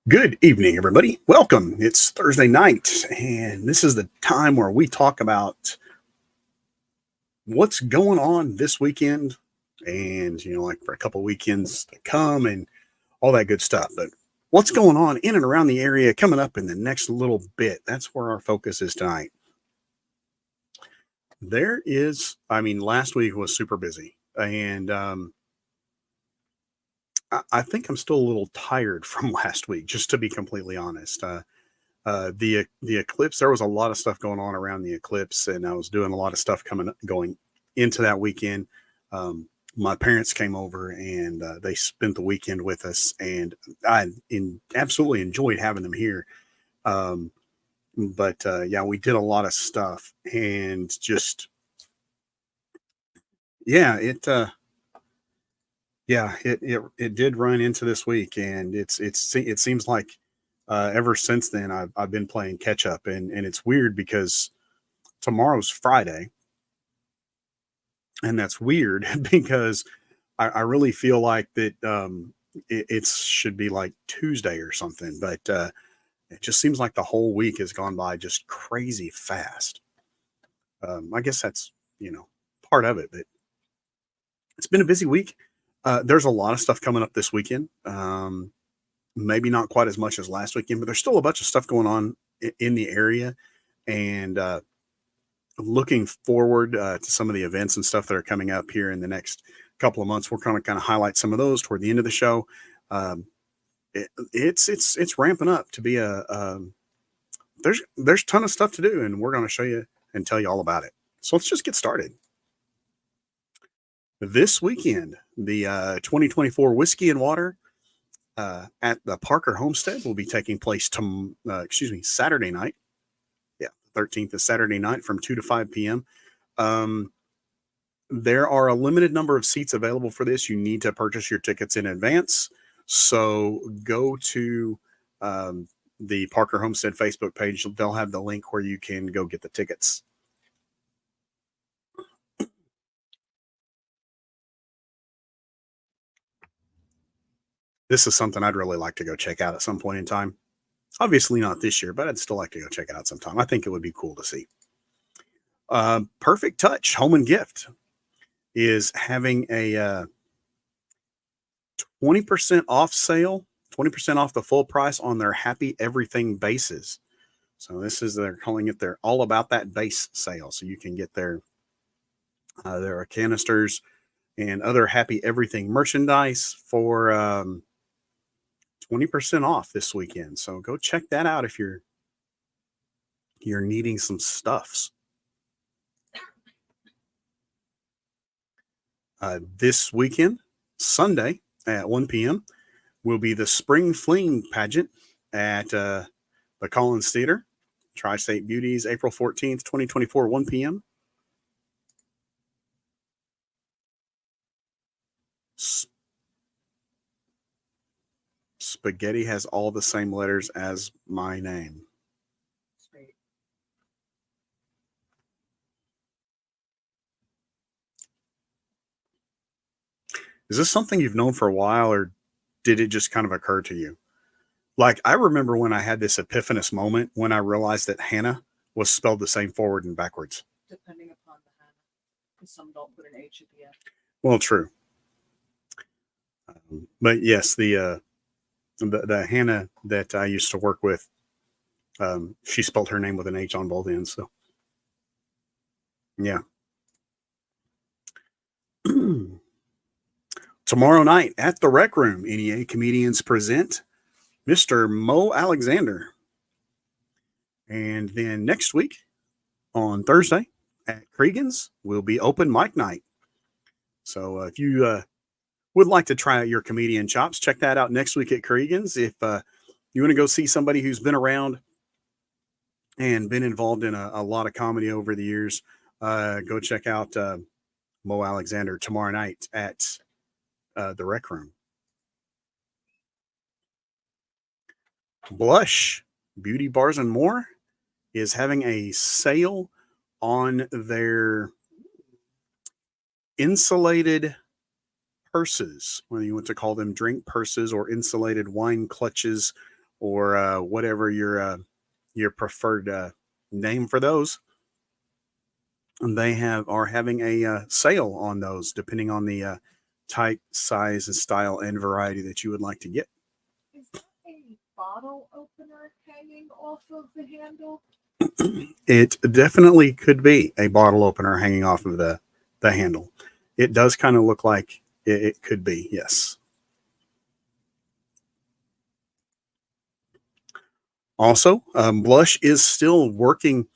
Good evening, everybody. Welcome. It's Thursday night, and this is the time where we talk about what's going on this weekend and, like for a couple weekends to come and all that good stuff. But what's going on in and around the area coming up in the next little bit? That's where our focus is tonight. Last week was super busy, and I think I'm still a little tired from last week, just to be completely honest. The eclipse, there was a lot of stuff going on around the eclipse, and I was doing a lot of stuff going into that weekend. My parents came over and they spent the weekend with us, and absolutely enjoyed having them here. Um, but yeah, we did a lot of stuff, and just yeah, it did run into this week, and it seems like ever since then I've been playing catch up, and it's weird because tomorrow's Friday, and that's weird because I really feel like that it should be like Tuesday or something, but it just seems like the whole week has gone by just crazy fast. I guess that's part of it, but it's been a busy week. There's a lot of stuff coming up this weekend. Maybe not quite as much as last weekend, but there's still a bunch of stuff going on in the area, and looking forward to some of the events and stuff that are coming up here in the next couple of months. We're kind of highlight some of those toward the end of the show. Um, it's ramping up to be there's a ton of stuff to do, and we're going to show you and tell you all about it. So let's just get started. This weekend, the 2024 Whiskey and Water at the Parker Homestead will be taking place Saturday night. Yeah, 13th is Saturday night from 2 to 5 p.m. Um, there are a limited number of seats available for this. You need to purchase your tickets in advance. So go to um, the Parker Homestead Facebook page. They'll have the link where you can go get the tickets. This is something I'd really like to go check out at some point in time. Obviously not this year, but I'd still like to go check it out sometime. I think it would be cool to see. Perfect Touch Home and Gift is having a 20% off sale, 20% off the full price on their Happy Everything bases. So they're calling it their All About That base sale. So you can get their canisters and other Happy Everything merchandise for 20% off this weekend. So go check that out if you're needing some stuffs. This weekend, Sunday at 1 p.m., will be the Spring Fling pageant at the Collins Theater. Tri State Beauties, April 14th, 2024, 1 p.m. Spaghetti has all the same letters as my name. Is this something you've known for a while, or did it just kind of occur to you? Like, I remember when I had this epiphanous moment when I realized that Hannah was spelled the same forward and backwards. Depending upon the Hannah, because some don't put an H at the end. Well, true. But yes, the Hannah that I used to work with, she spelled her name with an H on both ends. So, yeah. Tomorrow night at the Rec Room, NEA comedians present Mr. Mo Alexander. And then next week on Thursday at Cregan's will be open mic night. So if you would like to try out your comedian chops, check that out next week at Cregan's. If you want to go see somebody who's been around and been involved in a lot of comedy over the years, go check out Mo Alexander tomorrow night at the Rec Room. Blush Beauty Bars and More is having a sale on their insulated purses, whether you want to call them drink purses or insulated wine clutches or whatever your preferred name for those. And they are having a sale on those, depending on the type, size, and style and variety that you would like to get. Is that a bottle opener hanging off of the handle? It definitely could be a bottle opener hanging off of the handle. It does kind of look like it could be, yes. Also, Blush is still working,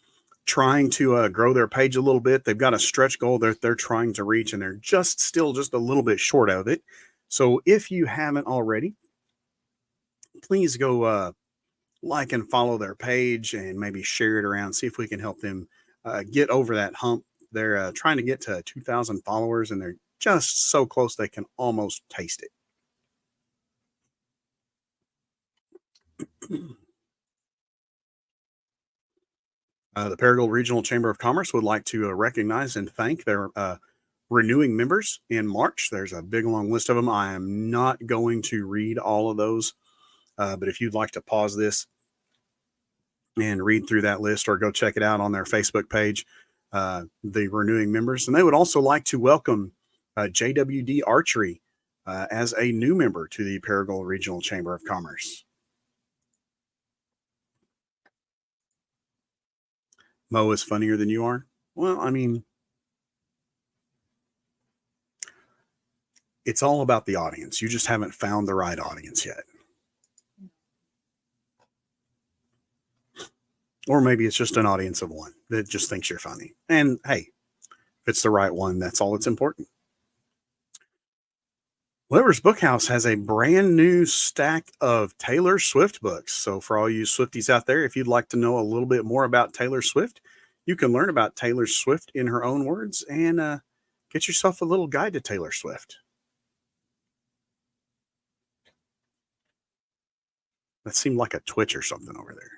trying to grow their page a little bit. They've got a stretch goal that they're trying to reach, and they're still just a little bit short of it. So if you haven't already, please go like and follow their page and maybe share it around. See if we can help them get over that hump. They're trying to get to 2,000 followers, and they're just so close they can almost taste it. The Paragould Regional Chamber of Commerce would like to recognize and thank their renewing members in March. There's a big long list of them. I am not going to read all of those, but if you'd like to pause this and read through that list, or go check it out on their Facebook page, the renewing members. And they would also like to welcome JWD Archery as a new member to the Paragould Regional Chamber of Commerce. Mo is funnier than you are. Well, I mean, it's all about the audience. You just haven't found the right audience yet. Or maybe it's just an audience of one that just thinks you're funny. And hey, if it's the right one, that's all that's important. Lever's Bookhouse has a brand new stack of Taylor Swift books. So for all you Swifties out there, if you'd like to know a little bit more about Taylor Swift, you can learn about Taylor Swift in her own words and get yourself a little guide to Taylor Swift. That seemed like a twitch or something over there.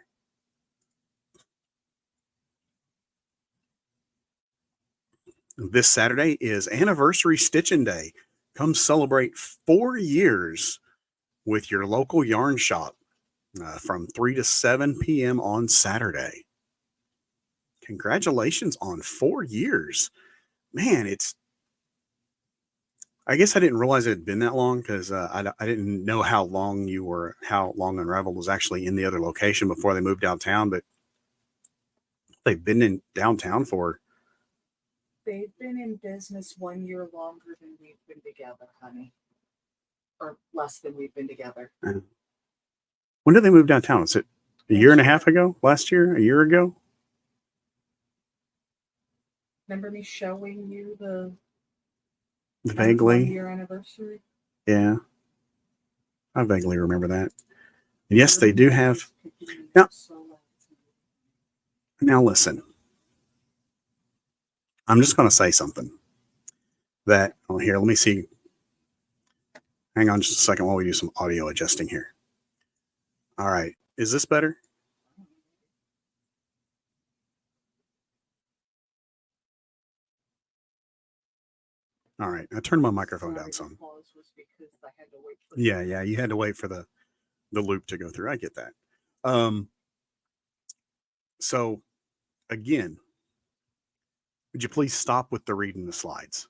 This Saturday is Anniversary Stitching Day. Come celebrate 4 years with your local yarn shop from 3 to 7 p.m. on Saturday. Congratulations on 4 years. Man, I guess I didn't realize it had been that long, because I didn't know how long Unraveled was actually in the other location before they moved downtown, but they've been in downtown for... They've been in business 1 year longer than we've been together, honey. Or less than we've been together. When did they move downtown? Is it a year and a half ago? Last year? A year ago? Remember me showing you the Vaguely. 1 year anniversary? Yeah. I vaguely remember that. And yes, they do have... Now listen. I'm just going to say something that... Oh, here, let me see. Hang on just a second while we do some audio adjusting here. All right. Is this better? All right. I turned my microphone down some. Yeah, you had to wait for the loop to go through. I get that. So, again, would you please stop with the reading the slides?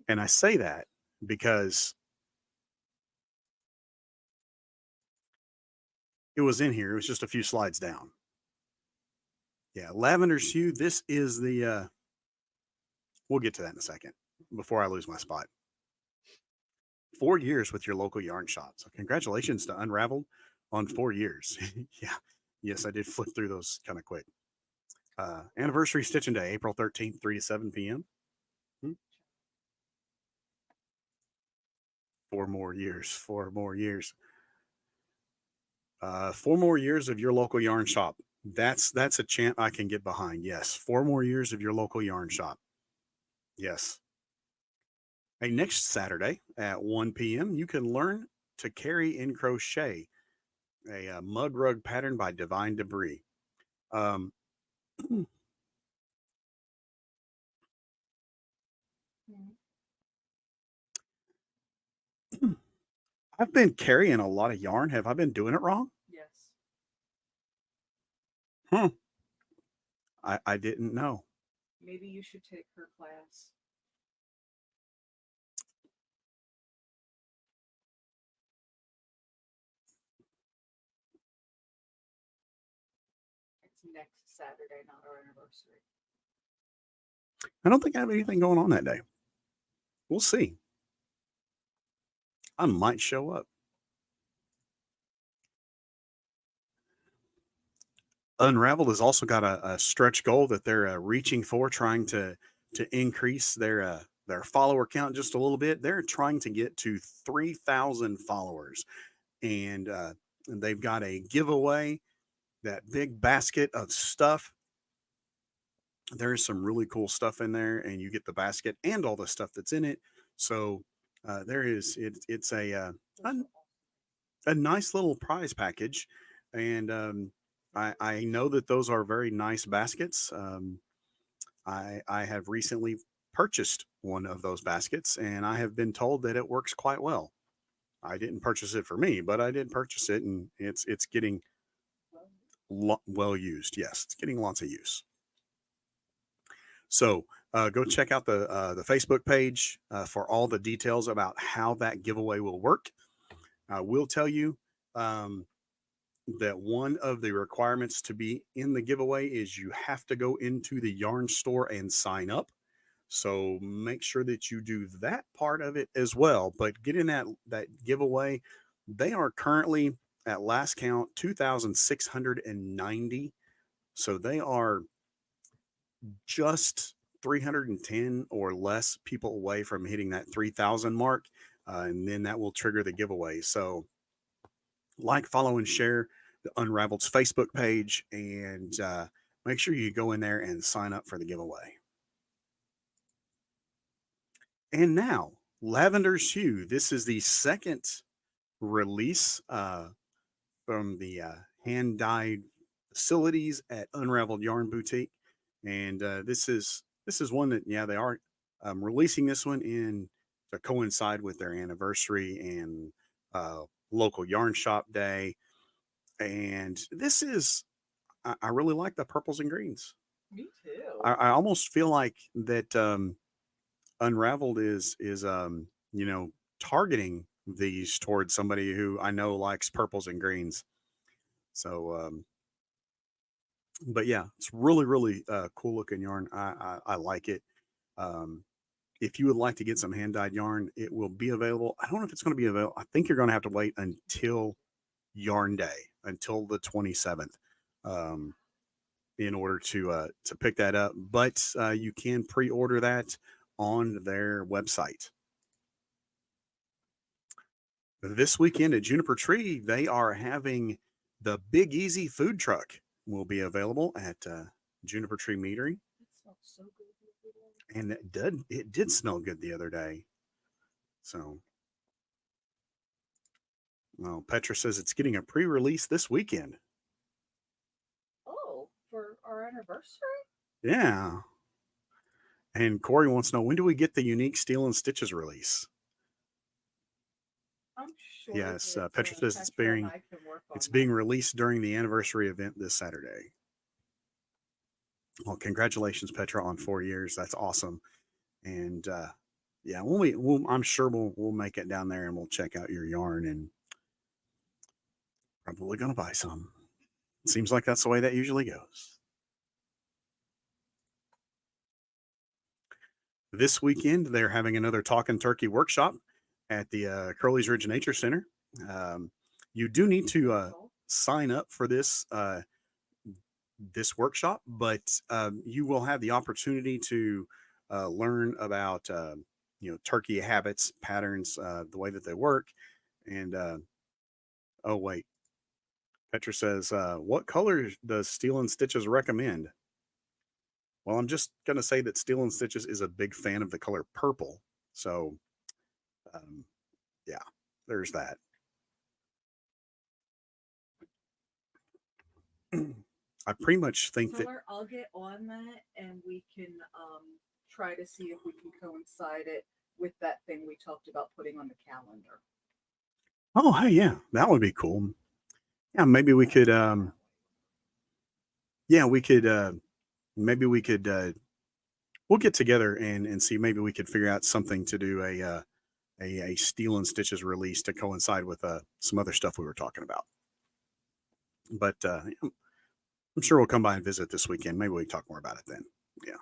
And I say that because it was in here. It was just a few slides down. Yeah, Lavender's Hue. This is the... we'll get to that in a second before I lose my spot. 4 years with your local yarn shop. So congratulations to Unraveled on 4 years. Yeah. Yes, I did flip through those kind of quick. Anniversary Stitching Day, April 13th, 3 to 7 p.m. 4 more years. 4 more years. 4 more years of your local yarn shop. That's a chant I can get behind. Yes. 4 more years of your local yarn shop. Yes. Hey, next Saturday at 1 p.m., you can learn to carry and crochet a mug rug pattern by Divine Debris. I I've been carrying a lot of yarn. Have I been doing it wrong? Yes. Hmm. I didn't know. Maybe you should take her class. It's next Saturday, not our anniversary. I don't think I have anything going on that day. We'll see. I might show up. Unraveled has also got a stretch goal that they're reaching for, trying to increase their follower count just a little bit. They're trying to get to 3,000 followers, and they've got a giveaway, that big basket of stuff. There's some really cool stuff in there, and you get the basket and all the stuff that's in it. So there is it's a, a nice little prize package, and I know that those are very nice baskets. I have recently purchased one of those baskets, and I have been told that it works quite well. I didn't purchase it for me, but I did purchase it, and it's getting well used. Yes, it's getting lots of use. So go check out the Facebook page for all the details about how that giveaway will work. I will tell you um, that one of the requirements to be in the giveaway is you have to go into the yarn store and sign up. So make sure that you do that part of it as well. But get in that giveaway. They are currently at last count 2,690. So they are just 310 or less people away from hitting that 3,000 mark. And then that will trigger the giveaway. So like, follow, and share the Unraveled's Facebook page, and make sure you go in there and sign up for the giveaway. And now, Lavender's Hue. This is the second release from the hand dyed facilities at Unraveled Yarn Boutique, and this is one that, yeah, they are releasing this one in to coincide with their anniversary and uh, local yarn shop day. And this is I really like the purples and greens. Me too. I almost feel like that Unraveled is targeting these towards somebody who I know likes purples and greens. So but yeah, it's really cool looking yarn. I like it. Um, if you would like to get some hand dyed yarn, it will be available. I don't know if it's going to be available. I think you're going to have to wait until Yarn Day, until the 27th, um, in order to pick that up. But you can pre-order that on their website. This weekend at Juniper Tree, they are having the Big Easy food truck will be available at Juniper Tree Meadery. It smells so good the other day. And it did smell good the other day. So, well, Petra says it's getting a pre-release this weekend. Oh, for our anniversary? Yeah. And Corey wants to know, when do we get the unique Steel and Stitches release? I'm sure. Yes, that, Petra says Petra and I can work on it's that. being released during the anniversary event this Saturday. Well, congratulations, Petra, on 4 years. That's awesome. And yeah, I'm sure we'll make it down there and we'll check out your yarn, and probably gonna buy some. Seems like that's the way that usually goes. This weekend, they're having another Talking Turkey workshop at the Curly's Ridge Nature Center. You do need to sign up for this workshop, but you will have the opportunity to learn about turkey habits, patterns, the way that they work. And oh wait, Petra says, what color does Steel and Stitches recommend? Well, I'm just gonna say that Steel and Stitches is a big fan of the color purple. So um, yeah, there's that. I pretty much think that Summer, I'll get on that and we can try to see if we can coincide it with that thing we talked about putting on the calendar. Oh, hey, yeah, that would be cool. Yeah, maybe we could. Yeah, we could. Maybe we could. We'll get together and see. Maybe we could figure out something to do a Steel and Stitches release to coincide with some other stuff we were talking about. But yeah, I'm sure we'll come by and visit this weekend. Maybe we can talk more about it then. Yeah.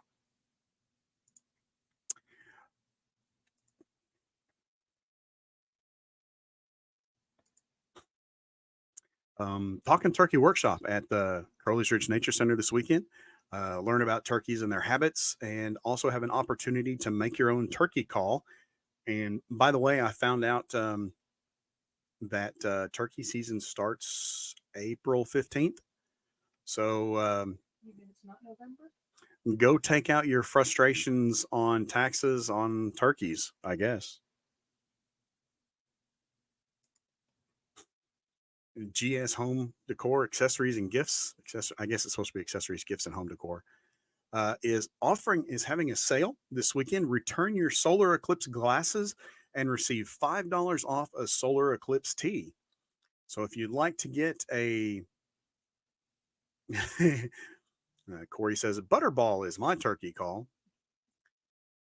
Talking Turkey Workshop at the Crowley's Ridge Nature Center this weekend. Learn about turkeys and their habits, and also have an opportunity to make your own turkey call. And by the way, I found out that turkey season starts April 15th. So You mean it's not November? go take out your frustrations on taxes on turkeys, I guess. GS Home Decor Accessories and Gifts. I guess it's supposed to be accessories, gifts, and home decor. Is having a sale this weekend. Return your solar eclipse glasses and receive $5 off a solar eclipse tee. So if you'd like to get a Corey says butterball is my turkey call.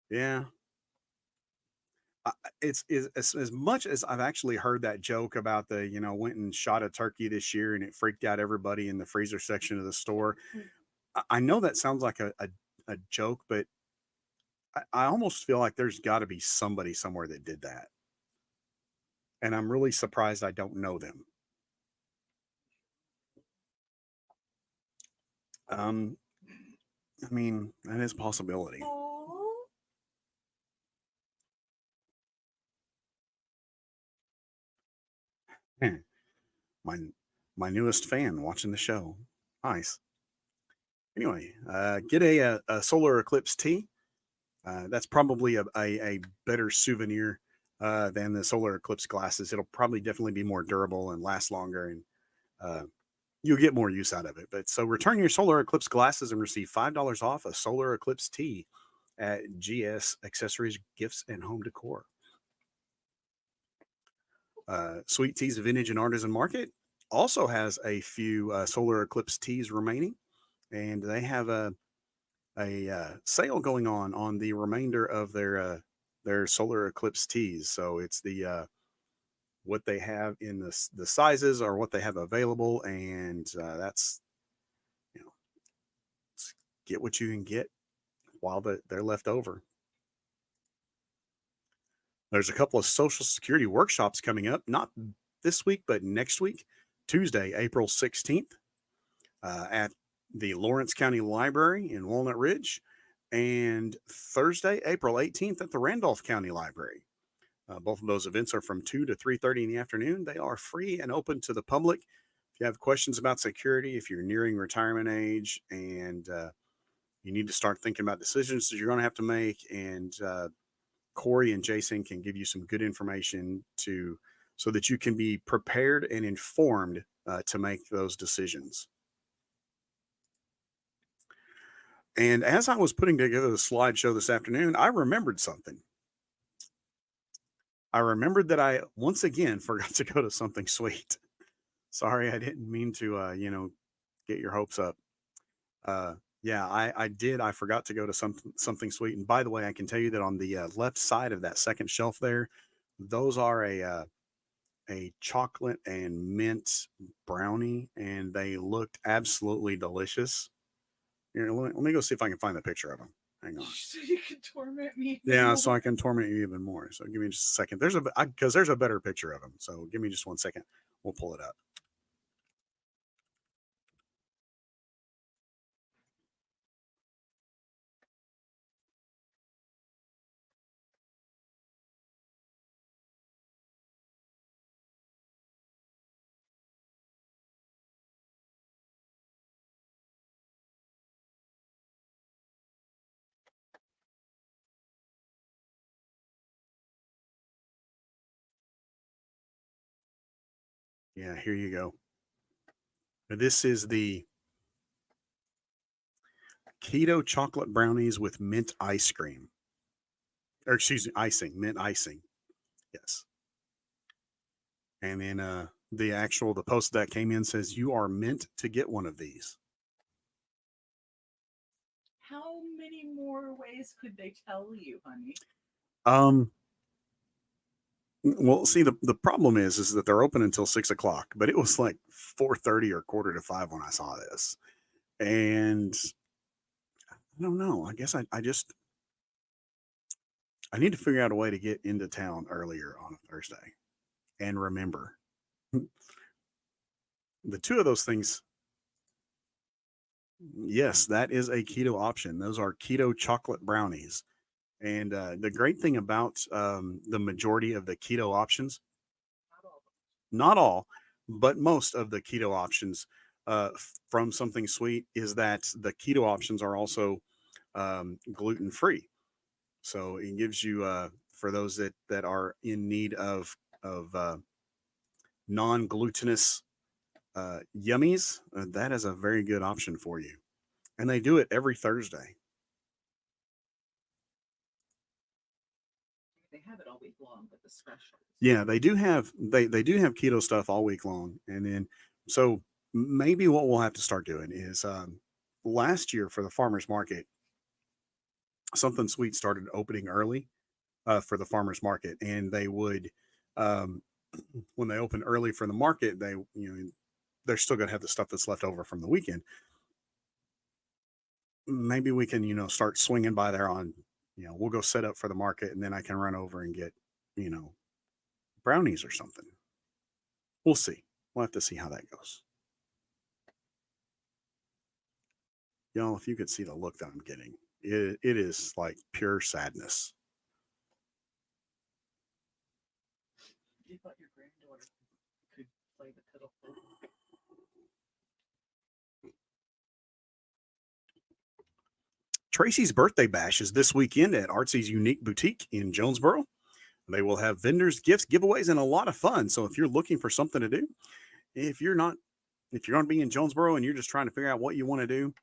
Yeah, as much as I've actually heard that joke about the went and shot a turkey this year and it freaked out everybody in the freezer section of the store. Mm. I know that sounds like a joke, but I almost feel like there's got to be somebody somewhere that did that, and I'm really surprised I don't know them. Um, I mean, that is a possibility. Oh, Hmm. My my newest fan watching the show. Nice. Anyway, get a solar eclipse tee. That's probably a better souvenir than the solar eclipse glasses. It'll probably definitely be more durable and last longer, and uh, you'll get more use out of it. But so return your solar eclipse glasses and receive $5 off a solar eclipse tee at GS Accessories, Gifts, and Home Decor. Sweet Teas Vintage and Artisan Market also has a few solar eclipse teas remaining, and they have a sale going on the remainder of their solar eclipse teas. So it's what they have in the sizes or what they have available, and that's you know get what you can get while they're left over. There's a couple of Social Security workshops coming up, not this week but next week, Tuesday, April 16th, at the Lawrence County Library in Walnut Ridge, and Thursday, April 18th at the Randolph County Library. Both of those events are from 2 to 3:30 in the afternoon. They are free and open to the public. If you have questions about security, if you're nearing retirement age and you need to start thinking about decisions that you're going to have to make, and Corey and Jason can give you some good information so that you can be prepared and informed to make those decisions. And as I was putting together the slideshow this afternoon, I remembered something. I remembered that I once again forgot to go to something sweet. Sorry, I didn't mean to, get your hopes up. Uh, yeah, I did. I forgot to go to something sweet. And by the way, I can tell you that on the left side of that second shelf there, those are a chocolate and mint brownie, and they looked absolutely delicious. Here, let me go see if I can find the picture of them. Hang on. so you can torment me. Yeah, so I can torment you even more. So give me just a second. Because there's a better picture of him. So give me just 1 second. We'll pull it up. Yeah, here you go. This is the keto chocolate brownies with mint ice cream. Or excuse me, icing, mint icing. Yes. And then the post that came in says you are meant to get one of these. How many more ways could they tell you, honey? Um, well, see, the problem is that they're open until 6 o'clock, but it was like 4:30 or quarter to 5 when I saw this. And I don't know. I guess I need to figure out a way to get into town earlier on a Thursday. And remember, the two of those things, yes, that is a keto option. Those are keto chocolate brownies. And the great thing about the majority of the keto options, Not all of them. not all, but most of the keto options from something sweet, is that the keto options are also gluten free. So it gives you, for those that are in need of non glutinous yummies, that is a very good option for you. And they do it every Thursday. They have it all week long, but the specials. Yeah, they do have keto stuff all week long. And then so maybe what we'll have to start doing is last year for the farmers market, something sweet started opening early for the farmers market, and they would um, when they open early for the market, they're still going to have the stuff that's left over from the weekend. Maybe we can start swinging by there on, we'll go set up for the market, and then I can run over and get you know brownies or something. We'll see. We'll have to see how that goes. Y'all, if you could see the look that I'm getting, it is like pure sadness. You thought your granddaughter could play the fiddle. Tracy's birthday bash is this weekend at Artsy's Unique Boutique in Jonesboro. They will have vendors, gifts, giveaways, and a lot of fun. So if you're looking for something to do, if you're not, if you're going to be in Jonesboro and you're just trying to figure out what you want to do,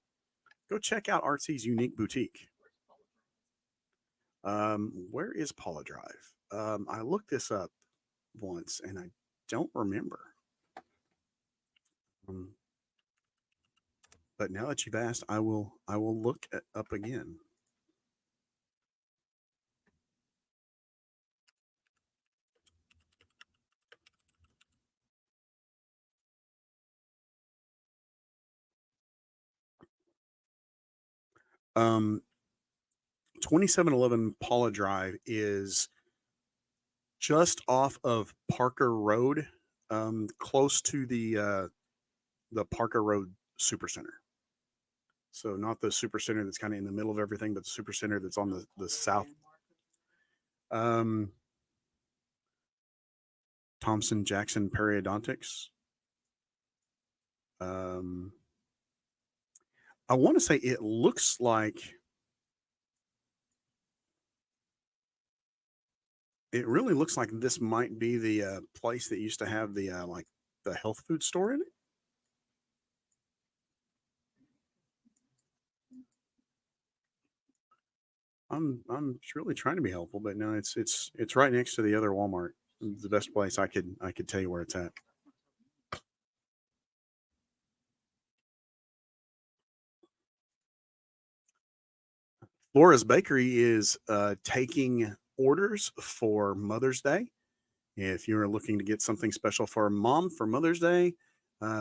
go check out Artsy's Unique Boutique. Where is Paula Drive? I looked this up once and I don't remember. Um, but now that you've asked, I will look up again. Um, 2711 Paula Drive is just off of Parker Road, close to the Parker Road Super Center. So not the Super Center that's kind of in the middle of everything, but the Super Center that's on the south. Um, Thompson Jackson Periodontics. Um, I want to say it looks like it really looks like this might be the place that used to have the like the health food store in it. I'm really trying to be helpful, but no, it's right next to the other Walmart. It's the best place I could tell you where it's at. Laura's Bakery is taking orders for Mother's Day. If you're looking to get something special for mom for Mother's Day,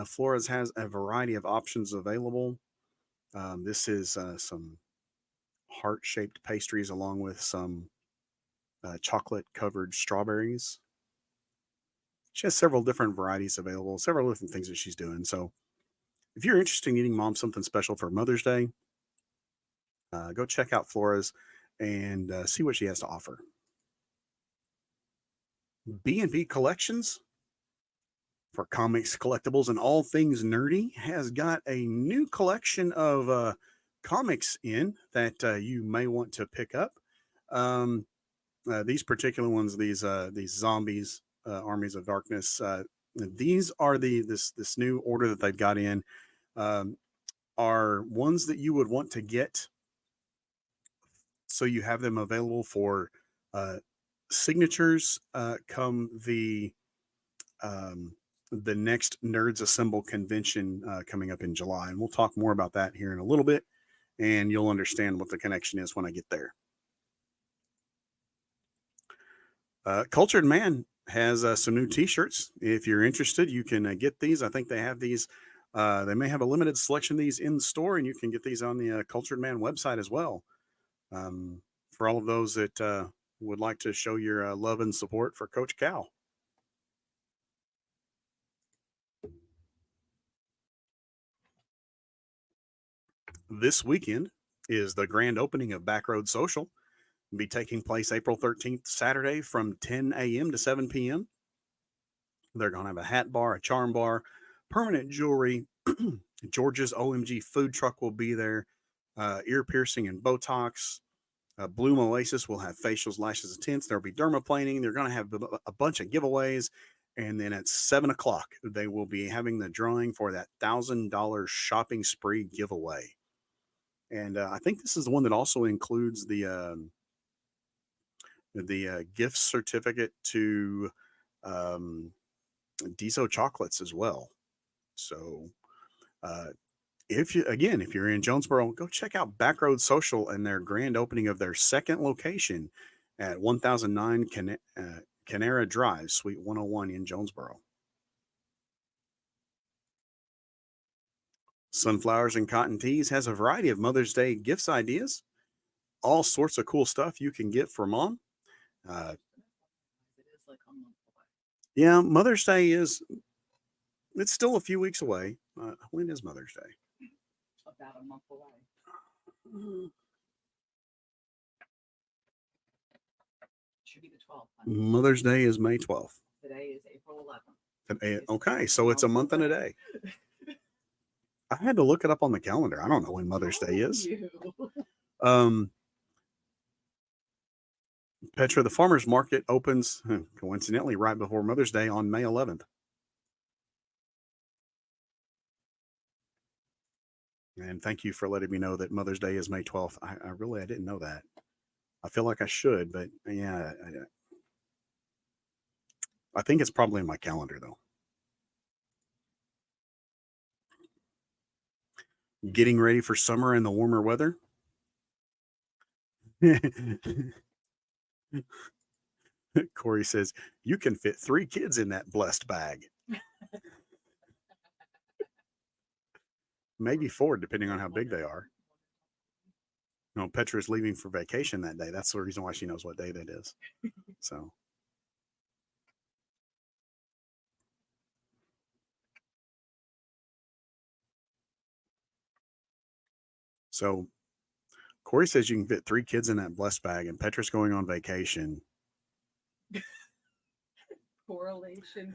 Flores has a variety of options available. This is some heart shaped pastries along with some chocolate covered strawberries. She has several different varieties available, several different things that she's doing. So if you're interested in getting mom something special for Mother's Day, go check out Flores and see what she has to offer. B&B Collections for comics, collectibles, and all things nerdy has got a new collection of comics in that you may want to pick up. These particular ones, these zombies, armies of darkness. These are this new order that they've got in. Um, are ones that you would want to get, so you have them available for signatures come the the next Nerds Assemble convention coming up in July. And we'll talk more about that here in a little bit, and you'll understand what the connection is when I get there. Cultured Man has some new t-shirts. If you're interested, you can get these. I think they have these. They may have a limited selection of these in store, and you can get these on the Cultured Man website as well. For all of those that would like to show your love and support for Coach Cal. This weekend is the grand opening of Backroad Social. It'll be taking place April 13th, Saturday from 10 a.m. to 7 p.m. They're going to have a hat bar, a charm bar, permanent jewelry. George's OMG food truck will be there. Ear piercing and Botox. Bloom Oasis will have facials, lashes, and tints. There'll be dermaplaning. They're going to have a bunch of giveaways. And then at 7 o'clock, they will be having the drawing for that $1,000 shopping spree giveaway. And I think this is the one that also includes the gift certificate to Deso chocolates as well. So if you're in Jonesboro, go check out Backroad Social and their grand opening of their second location at 1009 Canara Drive, Suite 101 in Jonesboro. Sunflowers and Cotton Teas has a variety of Mother's Day gifts ideas, all sorts of cool stuff you can get for mom. It is like a month away. Yeah, Mother's Day it's still a few weeks away. When is Mother's Day? About a month away. Should be the 12th. Mother's Day is May 12th. Today is April 11th. Okay, so it's a month and a day. I had to look it up on the calendar. I don't know when Mother's Day is. Petra, the farmers market opens coincidentally right before Mother's Day on May 11th. And thank you for letting me know that Mother's Day is May 12th. I didn't know that. I feel like I should, but yeah, I think it's probably in my calendar though. Getting ready for summer and the warmer weather. Corey says, you can fit 3 kids in that blessed bag. Maybe 4, depending on how big they are. No, Petra's leaving for vacation that day. That's the reason why she knows what day that is. So. So Corey says you can fit 3 kids in that blessed bag, and Petra's going on vacation. Correlation.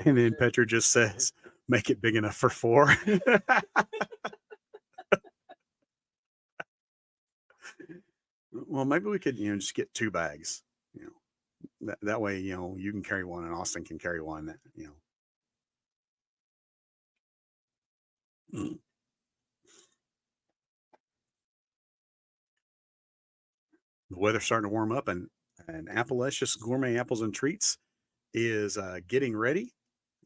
And then Petra just says, make it big enough for 4. Well, maybe we could, just get 2 bags, that way, you can carry one and Austin can carry one, The weather's starting to warm up, and Appalachia Gourmet Apples and Treats is getting ready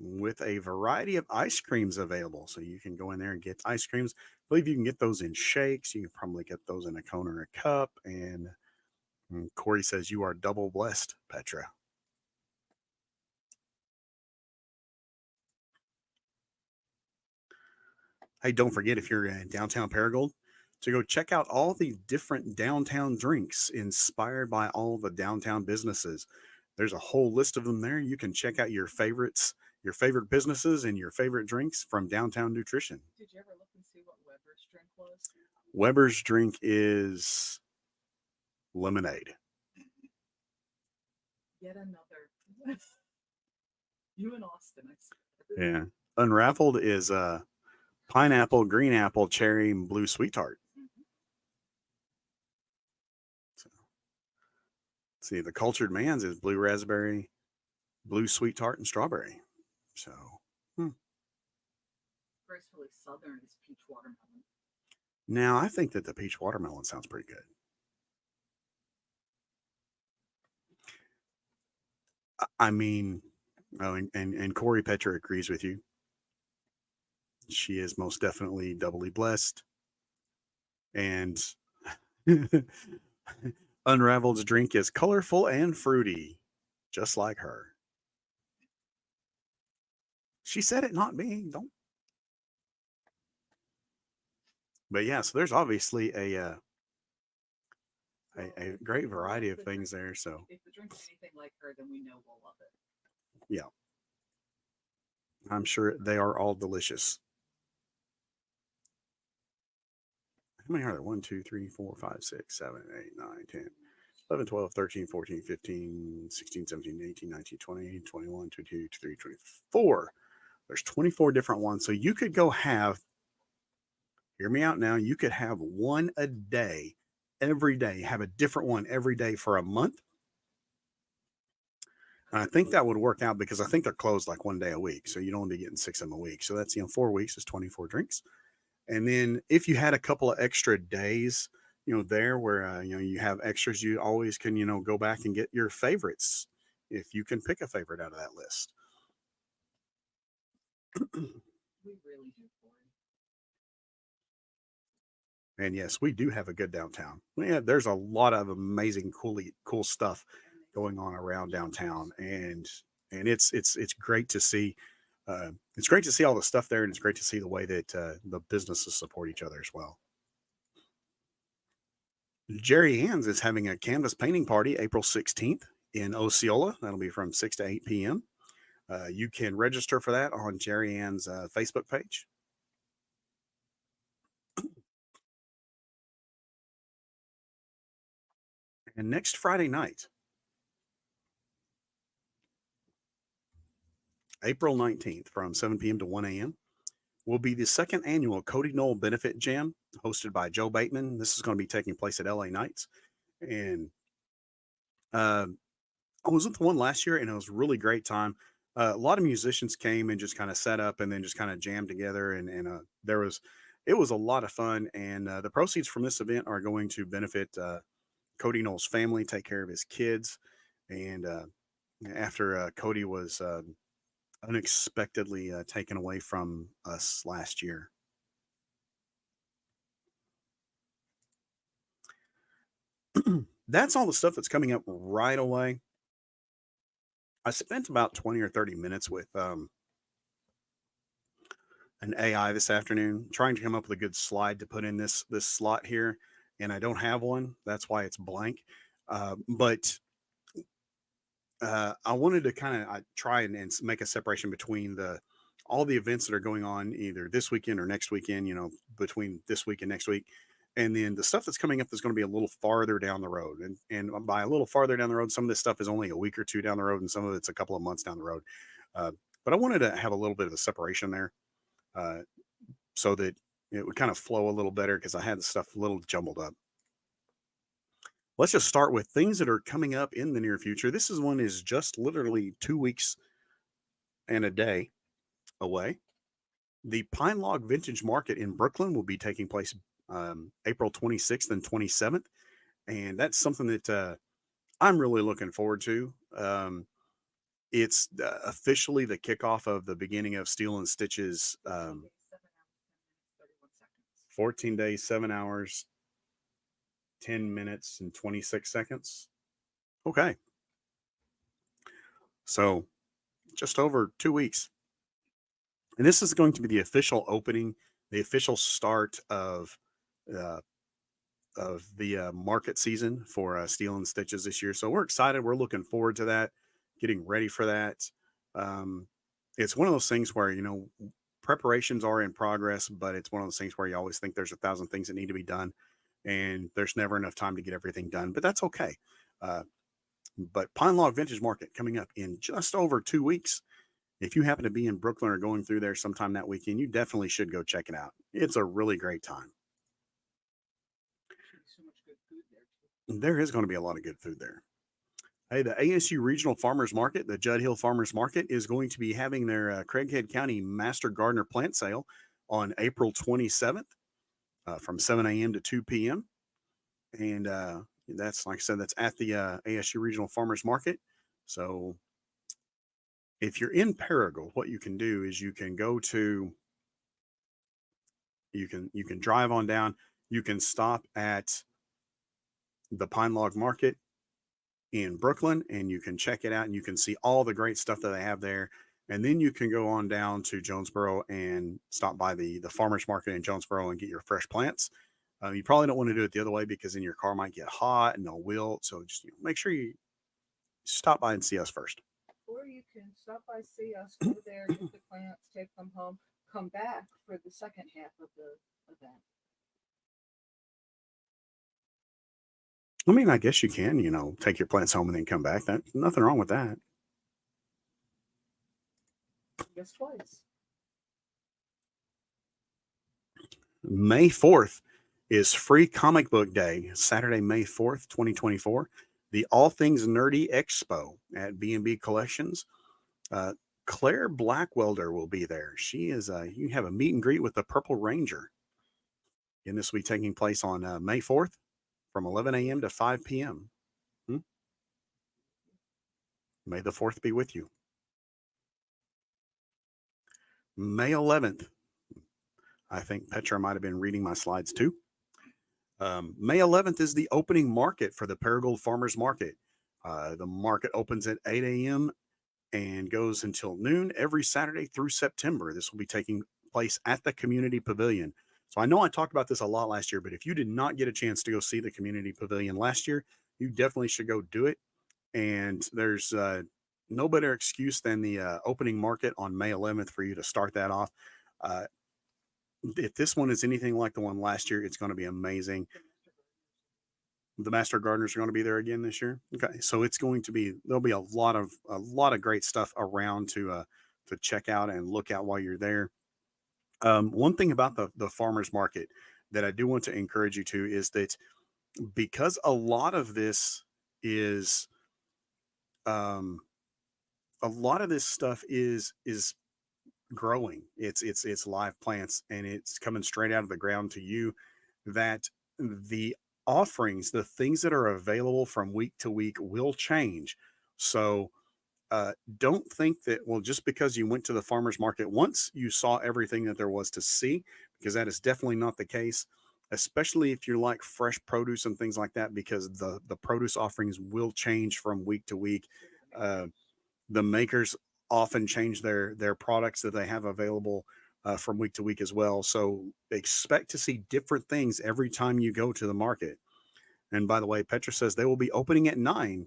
with a variety of ice creams available. So you can go in there and get ice creams. I believe you can get those in shakes. You can probably get those in a cone or a cup. And Corey says you are double blessed, Petra. Hey, don't forget, if you're in downtown Paragould, to go check out all the different downtown drinks inspired by all the downtown businesses. There's a whole list of them there. You can check out your favorites, your favorite businesses, and your favorite drinks from Downtown Nutrition. Did you ever look and see what Weber's drink was? Weber's drink is lemonade. Yet another. You and Austin, I see. Yeah. Unraveled is pineapple, green apple, cherry, and blue sweet tart. So, see, the Cultured Man's is blue raspberry, blue sweet tart, and strawberry. So, Gracefully Southern is peach watermelon. Now, I think that the peach watermelon sounds pretty good. I mean, Oh, and Corey Petra agrees with you. She is most definitely doubly blessed. And Unraveled's drink is colorful and fruity, just like her. She said it, not me. Don't. But yeah, so there's obviously a great variety of things there. So If the drink's anything like her, then we know we'll love it. yeah, I'm sure they are all delicious. How many are there? 1, 2, 3, 4, 5, 6, 7, 8, 9, 10, 11, 12, 13, 14, 15, 16, 17, 18, 19, 20, 21, 22, 23, 24. There's 24 different ones. So you could go have, hear me out now, you could have one a day, every day, have a different one every day for a month. And I think that would work out because I think they're closed like one day a week. So you'd only be getting 6 of them a week. So that's, 4 weeks is 24 drinks. And then if you had a couple of extra days, there where, you have extras, you always can, go back and get your favorites if you can pick a favorite out of that list. We really do, Corey. And yes, we do have a good downtown. Yeah, there's a lot of amazing, cool stuff going on around downtown, and it's great to see. It's great to see all the stuff there, and it's great to see the way that the businesses support each other as well. Jerry Ann's is having a canvas painting party April 16th in Osceola. That'll be from 6 to 8 p.m. You can register for that on Jerry Ann's Facebook page. And next Friday night, April 19th, from 7 p.m. to 1 a.m., will be the second annual Cody Knoll Benefit Jam hosted by Joe Bateman. This is going to be taking place at LA Nights. And uh, I was at the one last year and it was a really great time. A lot of musicians came and just kind of set up and then just kind of jammed together. And it was a lot of fun. And the proceeds from this event are going to benefit Cody Knoll's family, take care of his kids. And after Cody was unexpectedly taken away from us last year. That's all the stuff that's coming up right away. I spent about 20 or 30 minutes with an AI this afternoon trying to come up with a good slide to put in this slot here, and I don't have one. That's why it's blank. But I wanted to kind of try and make a separation between all the events that are going on either this weekend or next weekend. Between this week and next week, and then the stuff that's coming up that's going to be a little farther down the road. And by a little farther down the road, some of this stuff is only a week or two down the road, and some of it's a couple of months down the road. Uh, but I wanted to have a little bit of a separation there, uh, so that it would kind of flow a little better because I had the stuff a little jumbled up. Let's just start with things that are coming up in the near future. This is one is just literally 2 weeks and a day away. The Pine Log Vintage Market in Brooklyn will be taking place April 26th and 27th. And that's something that I'm really looking forward to. It's officially the kickoff of the beginning of Steel and Stitch's 14 days, 7 hours, 10 minutes, and 26 seconds. Okay. So just over 2 weeks. And this is going to be the official opening, the official start uh, of the market season for Steel and Stitches this year. So we're excited. We're looking forward to that, getting ready for that. Um, it's one of those things where, preparations are in progress, but it's one of those things where you always think there's 1,000 things that need to be done and there's never enough time to get everything done, but that's okay. Uh, but Pine Log Vintage Market coming up in just over 2 weeks. If you happen to be in Brooklyn or going through there sometime that weekend, you definitely should go check it out. It's a really great time. So much good food there too. There is going to be a lot of good food there. Hey, the ASU Regional Farmers Market, the Judd Hill Farmers Market, is going to be having their Craighead County Master Gardener Plant Sale on April 27th from 7 a.m. to 2 p.m. And that's, like I said, that's at the ASU Regional Farmers Market. So if you're in Paragould, what you can do is you can go to you can drive on down. You can stop at the Pine Log Market in Brooklyn and you can check it out and you can see all the great stuff that they have there. And then you can go on down to Jonesboro and stop by the farmers market in Jonesboro and get your fresh plants. You probably don't want to do it the other way because then your car might get hot and they'll wilt. So just make sure you stop by and see us first. Or you can stop by, see us, go there, get the plants, take them home, come back for the second half of the event. I mean, I guess you can, take your plants home and then come back. Nothing wrong with that. Just twice. May 4th is Free Comic Book Day, Saturday, May 4th, 2024. The All Things Nerdy Expo at B&B Collections. Claire Blackwelder will be there. She is, you have a meet and greet with the Purple Ranger. And this will be taking place on May 4th from 11 a.m. to 5 p.m. May the 4th be with you. May 11th. I think Petra might have been reading my slides too. May 11th is the opening market for the Paragould Farmers Market. The market opens at 8 a.m. and goes until noon every Saturday through September. This will be taking place at the Community Pavilion. So I know I talked about this a lot last year, but if you did not get a chance to go see the Community Pavilion last year, you definitely should go do it. And there's no better excuse than the opening market on May 11th for you to start that off. If this one is anything like the one last year, it's going to be amazing. The Master Gardeners are going to be there again this year. Okay, so it's going to be, there'll be a lot of great stuff around to check out and look at while you're there. One thing about the farmers market that I do want to encourage you to is that because a lot of this is a lot of this stuff is growing. It's live plants and it's coming straight out of the ground to you, that the offerings, the things that are available from week to week will change. So don't think that, well, just because you went to the farmers market once, you saw everything that there was to see, because that is definitely not the case, especially if you're like fresh produce and things like that, because the produce offerings will change from week to week. Uh, the makers often change their products that they have available from week to week as well. So expect to see different things every time you go to the market. And by the way, Petra says they will be opening at 9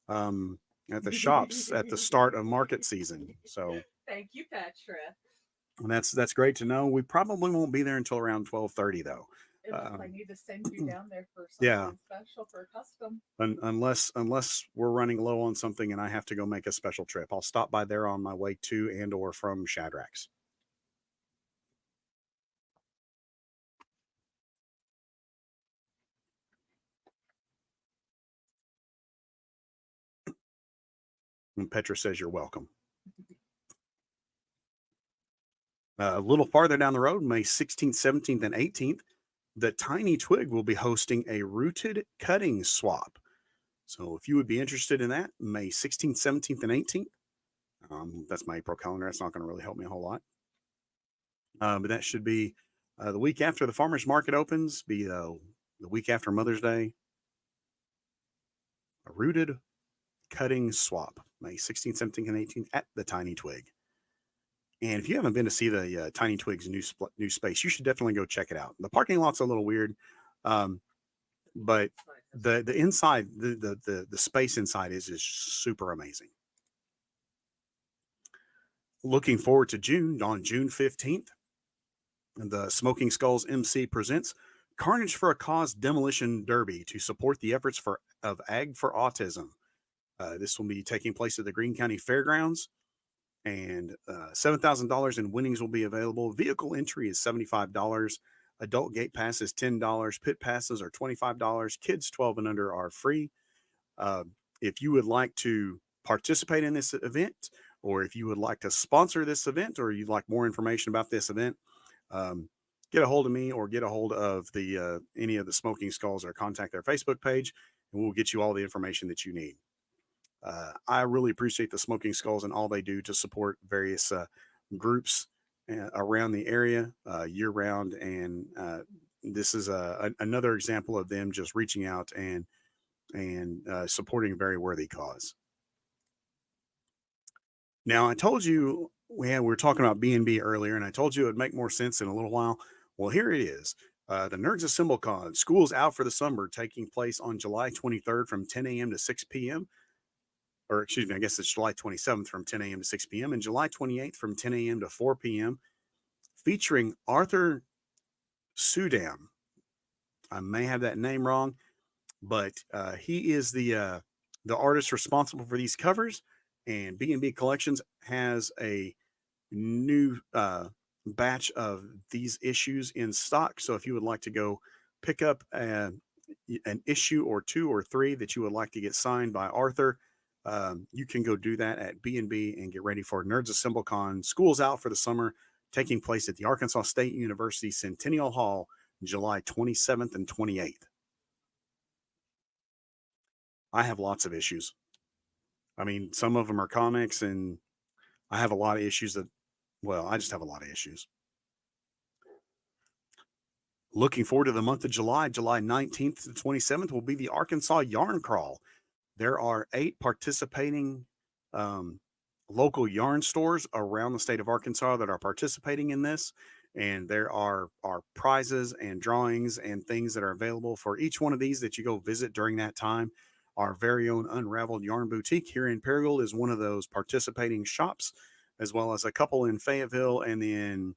at the shops at the start of market season. So thank you, Petra. And that's great to know. We probably won't be there until around 12:30 though. Unless I need to send you down there for Yeah. something special for custom. Unless we're running low on something and I have to go make a special trip, I'll stop by there on my way to and or from Shadrack's. And Petra says you're welcome. A little farther down the road, May 16th, 17th, and 18th, the Tiny Twig will be hosting a rooted cutting swap. So if you would be interested in that, May 16th, 17th, and 18th, that's my April calendar. That's not going to really help me a whole lot. But that should be the week after the farmers market opens, be the week after Mother's Day. A rooted cutting swap, May 16th, 17th, and 18th at the Tiny Twig. And if you haven't been to see the Tiny Twig's new space, you should definitely go check it out. The parking lot's a little weird, but the inside, the space inside is super amazing. Looking forward to June. On June 15th, the Smoking Skulls MC presents Carnage for a Cause Demolition Derby to support the efforts of Ag for Autism. This will be taking place at the Greene County Fairgrounds, and $7,000 in winnings will be available. Vehicle entry is $75. Adult gate pass is $10. Pit passes are $25. Kids 12 and under are free. If you would like to participate in this event, or if you would like to sponsor this event, or you'd like more information about this event, get a hold of me or get a hold of any of the Smoking Skulls, or contact their Facebook page, and we'll get you all the information that you need. I really appreciate the Smoking Skulls and all they do to support various groups around the area year round. And this is another example of them just reaching out and supporting a very worthy cause. Now, I told you we were talking about B&B earlier, and I told you it would make more sense in a little while. Well, here it is. The Nerds Assemble Con, Schools Out for the Summer, taking place on July 23rd from 10 a.m. to 6 p.m. Or, excuse me, I guess it's July 27th from 10 a.m. to 6 p.m. and July 28th from 10 a.m. to 4 p.m., featuring Arthur Sudam. I may have that name wrong, but he is the artist responsible for these covers. And B&B Collections has a new batch of these issues in stock. So if you would like to go pick up an issue or 2 or 3 that you would like to get signed by Arthur, you can go do that at B&B and get ready for Nerds Assemble Con. School's Out for the Summer, taking place at the Arkansas State University Centennial Hall, July 27th and 28th. I have lots of issues. I mean, some of them are comics, and I have a lot of issues I just have a lot of issues. Looking forward to the month of July. July 19th to 27th will be the Arkansas Yarn Crawl. There are 8 participating local yarn stores around the state of Arkansas that are participating in this. And there are prizes and drawings and things that are available for each one of these that you go visit during that time. Our very own Unraveled Yarn Boutique here in Paragould is one of those participating shops, as well as a couple in Fayetteville, and then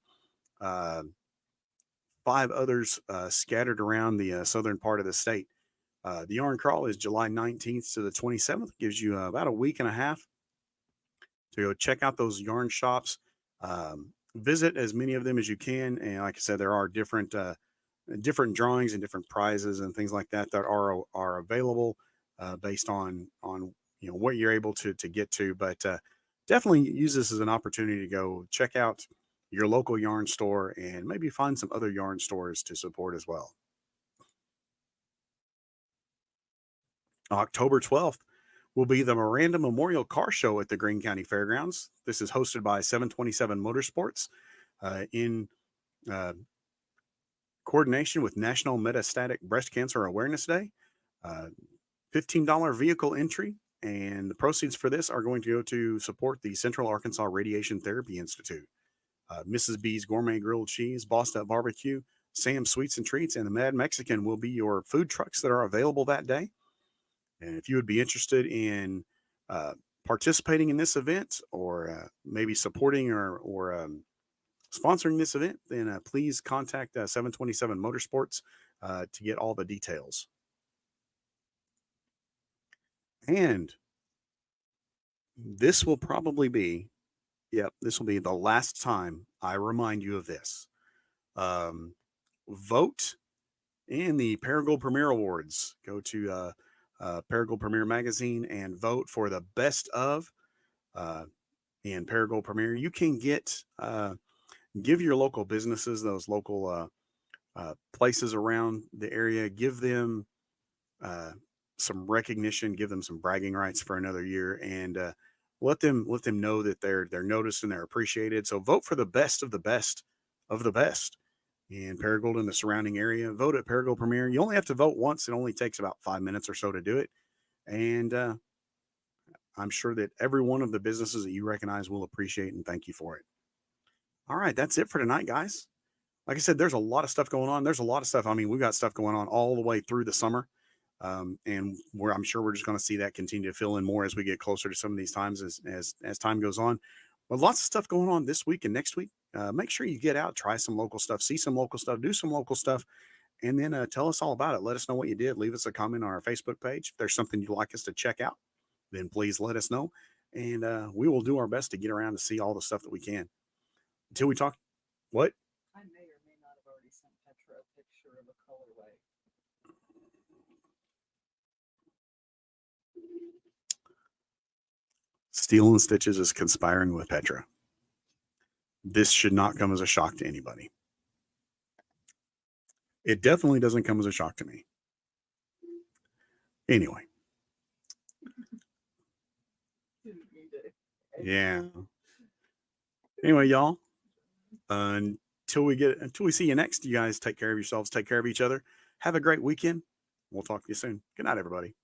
5 others scattered around the southern part of the state. The Yarn Crawl is July 19th to the 27th. Gives you about a week and a half to go check out those yarn shops. Visit as many of them as you can. And like I said, there are different drawings and different prizes and things like that that are available based on what you're able to get to. But definitely use this as an opportunity to go check out your local yarn store and maybe find some other yarn stores to support as well. October 12th will be the Miranda Memorial Car Show at the Greene County Fairgrounds. This is hosted by 727 Motorsports in coordination with National Metastatic Breast Cancer Awareness Day. $15 vehicle entry, and the proceeds for this are going to go to support the Central Arkansas Radiation Therapy Institute. Mrs. B's Gourmet Grilled Cheese, Bossed Up Barbecue, Sam's Sweets and Treats, and the Mad Mexican will be your food trucks that are available that day. And if you would be interested in participating in this event, or maybe supporting or sponsoring this event, then please contact 727 Motorsports to get all the details. And this will probably be, this will be the last time I remind you of this. Vote in the Paragould Premier Awards. Go to Paragould Premier Magazine and vote for the best of in Paragould Premier. You can give your local businesses, those local places around the area, give them some recognition, give them some bragging rights for another year, and let them know that they're noticed and they're appreciated. So vote for the best of the best of the best in Paragould and the surrounding area. Vote at Paragould Premier. You only have to vote once. It only takes about 5 minutes or so to do it. And I'm sure that every one of the businesses that you recognize will appreciate and thank you for it. All right, that's it for tonight, guys. Like I said, there's a lot of stuff going on. There's a lot of stuff. I mean, we've got stuff going on all the way through the summer. And I'm sure we're just going to see that continue to fill in more as we get closer to some of these times as time goes on. But lots of stuff going on this week and next week. Make sure you get out, try some local stuff, see some local stuff, do some local stuff, and then tell us all about it. Let us know what you did. Leave us a comment on our Facebook page. If there's something you'd like us to check out, then please let us know. And we will do our best to get around to see all the stuff that we can. Until we talk, what? I may or may not have already sent Petra a picture of a colorway. Steel and Stitches is conspiring with Petra. This should not come as a shock to anybody. It definitely doesn't come as a shock to me. Anyway, Yeah. Anyway, y'all, until we see you next, you guys take care of yourselves, take care of each other. Have a great weekend. We'll talk to you soon. Good night, everybody.